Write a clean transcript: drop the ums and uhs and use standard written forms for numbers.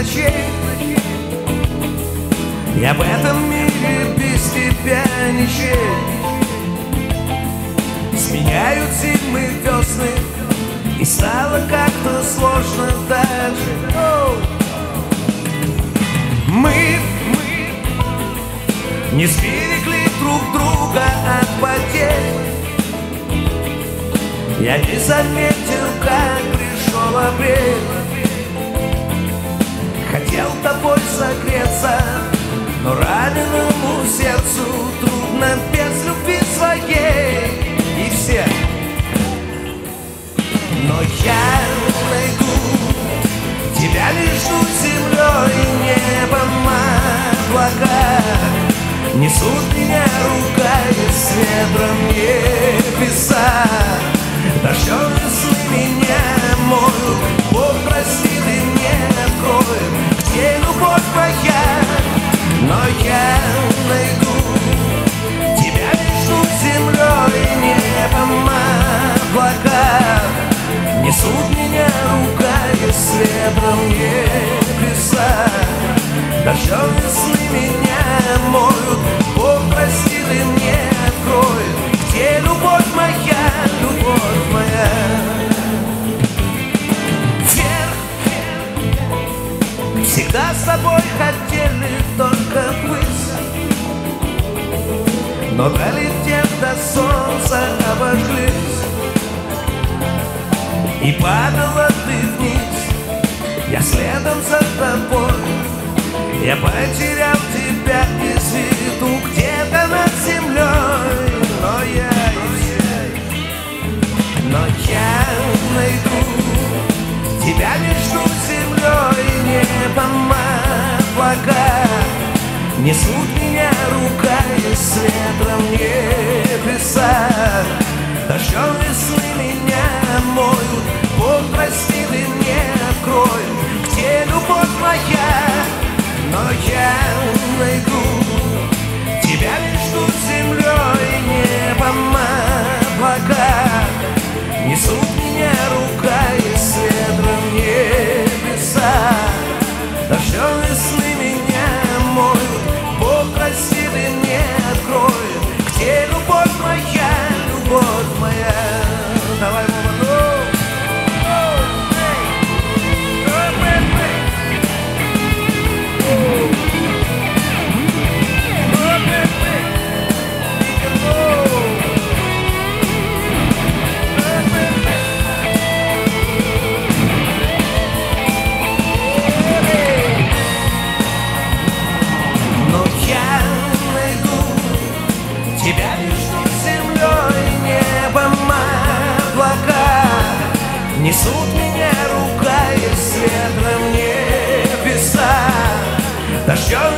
ночей. Я в этом мире без тебя ничей. Сменяют зимы, весны, и стало как-то сложно дальше. Мы не сберегли друг друга от потерь. Я не заметил, как пришел апрель. Хотел тобой согреться, но раненому сердцу трудно без любви своей. И все. Но я найду тебя между землей и небом. Облака несут меня, ругаясь с ветром небеса. Дождем весны меня моют, Бог простит и мне откроет, где любовь моя. Но я найду тебя между землей и небом. Облака несут меня, ругаясь с ветром небеса. Дождем весны меня моют, Бог простит и мне откроет, где любовь моя, любовь моя. Вверх всегда с тобой хотели только ввысь, но долетев до солнца обожглись. И падала ты вниз, я следом за тобой. Я потерял тебя из виду где-то над землей. Но я найду тебя между землей и небом. Облака несут меня, ругаясь с ветром небеса. Дождем весны меня моют, Бог простит и мне откроет, где любовь моя. Но я найду тебя между землей и небом. Облака несут меня, ругаясь с ветром небеса. Дождем весны меня моют, Бог простит и мне откроет, где любовь моя, любовь моя. Давай, тебя между землей и небом. Облака несут меня, ругаясь с ветром небеса. Дождем